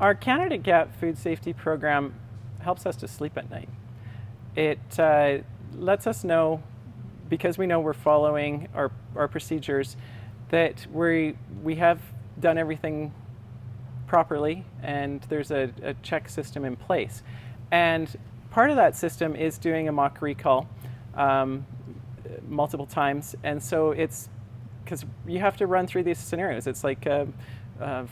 Our CanadaGAP food safety program helps us to sleep at night. It lets us know, because we know we're following our procedures, that we have done everything properly and there's a check system in place. And part of that system is doing a mock recall multiple times. And so it's because you have to run through these scenarios. It's like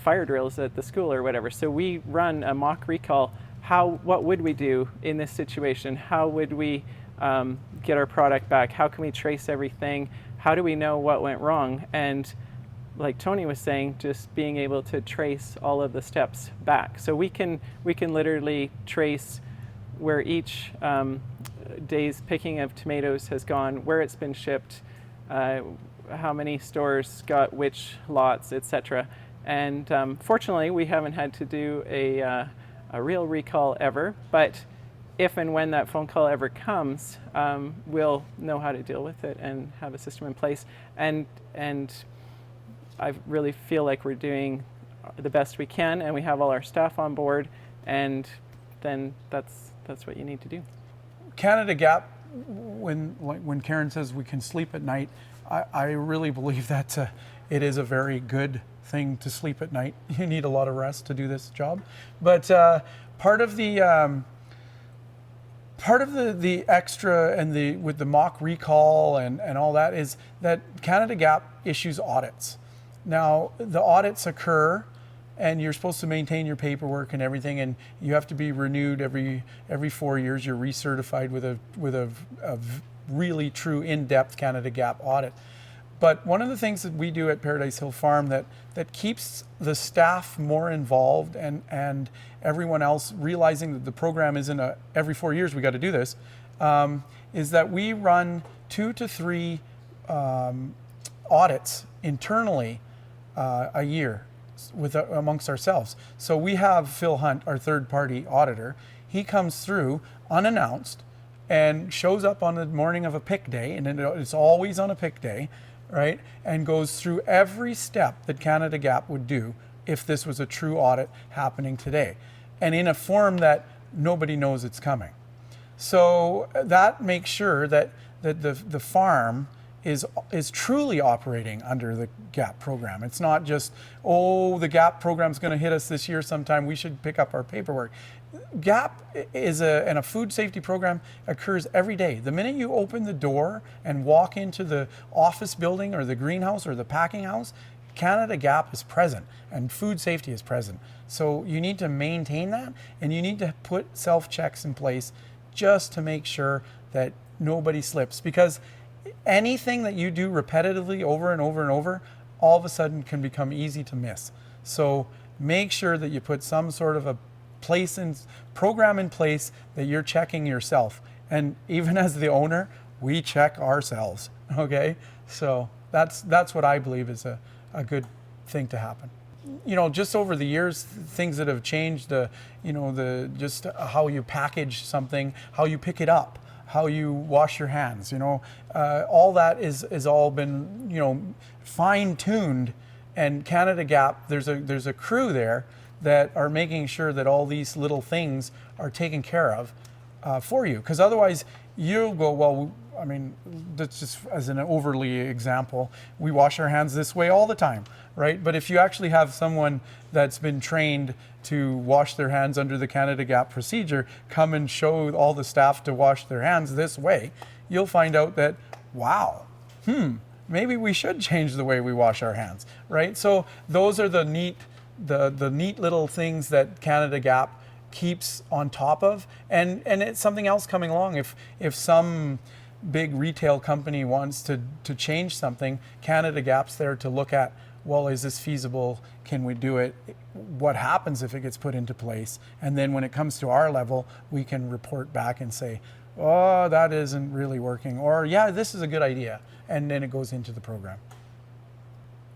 fire drills at the school or whatever. So we run a mock recall. What would we do in this situation? How would we get our product back? How can we trace everything? How do we know what went wrong? And like Tony was saying, just being able to trace all of the steps back. So we can literally trace where each day's picking of tomatoes has gone, where it's been shipped, how many stores got which lots, etc. And fortunately, we haven't had to do a real recall ever, but if and when that phone call ever comes, we'll know how to deal with it and have a system in place. And I really feel like we're doing the best we can, and we have all our staff on board, and then that's what you need to do. CanadaGAP, when Karen says we can sleep at night, I really believe that it is a very good thing to sleep at night. You need a lot of rest to do this job, but part of the extra and with the mock recall and all that is that CanadaGAP issues audits. Now the audits occur, and you're supposed to maintain your paperwork and everything, and you have to be renewed every 4 years. You're recertified with a really true in-depth CanadaGAP audit. But one of the things that we do at Paradise Hill Farm that keeps the staff more involved and everyone else realizing that the program isn't every 4 years we got to do this, is that we run 2 to 3 audits internally a year amongst ourselves. So we have Phil Hunt, our third-party auditor. He comes through unannounced and shows up on the morning of a pick day, and it's always on a pick day, right? And goes through every step that CanadaGAP would do if this was a true audit happening today, and in a form that nobody knows it's coming. So that makes sure that the farm is truly operating under the GAP program. It's not just, oh, the GAP program's going to hit us this year sometime, we should pick up our paperwork. GAP and a food safety program occurs every day. The minute you open the door and walk into the office building or the greenhouse or the packing house, CanadaGAP is present and food safety is present. So you need to maintain that, and you need to put self-checks in place just to make sure that nobody slips, because anything that you do repetitively over and over and over, all of a sudden can become easy to miss. So make sure that you put some sort of a program in place that you're checking yourself. And even as the owner, we check ourselves, okay? So that's what I believe is a good thing to happen. You know, just over the years, things that have changed, just how you package something, how you pick it up, how you wash your hands, all that is all been, fine-tuned. And CanadaGAP, there's a crew there that are making sure that all these little things are taken care of for you. Because otherwise you'll go, well, I mean, that's just as an overly example, we wash our hands this way all the time, right? But if you actually have someone that's been trained to wash their hands under the CanadaGAP procedure come and show all the staff to wash their hands this way, you'll find out that, wow, maybe we should change the way we wash our hands, right? So those are the neat little things that CanadaGAP keeps on top of, and it's something else coming along. If some big retail company wants to change something, CanadaGAP's there to look at, well, is this feasible? Can we do it? What happens if it gets put into place? And then when it comes to our level, we can report back and say, oh, that isn't really working, or yeah, this is a good idea, and then it goes into the program.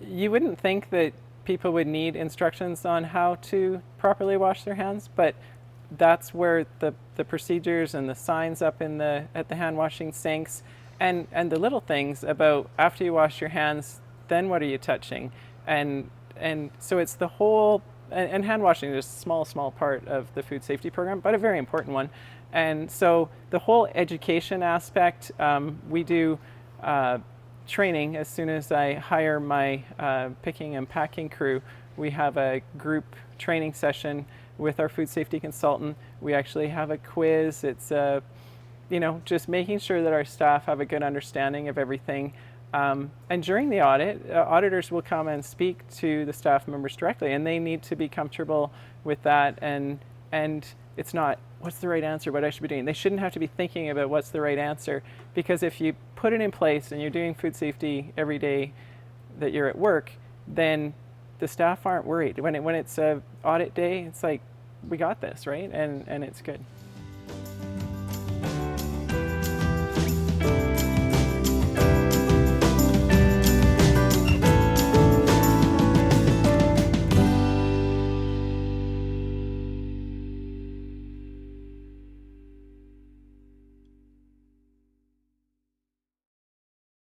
You wouldn't think that people would need instructions on how to properly wash their hands, but that's where the procedures and the signs up at the hand washing sinks and the little things about after you wash your hands, then what are you touching? And so it's the whole and hand washing is just a small part of the food safety program, but a very important one. And so the whole education aspect, we do training as soon as I hire my picking and packing crew. We have a group training session with our food safety consultant. We actually have a quiz. It's just making sure that our staff have a good understanding of everything. And during the audit, auditors will come and speak to the staff members directly, and they need to be comfortable with that. And it's not, what's the right answer, what I should be doing. They shouldn't have to be thinking about what's the right answer, because if you put it in place and you're doing food safety every day that you're at work, then the staff aren't worried. When it's a audit day, it's like, we got this, right? And it's good.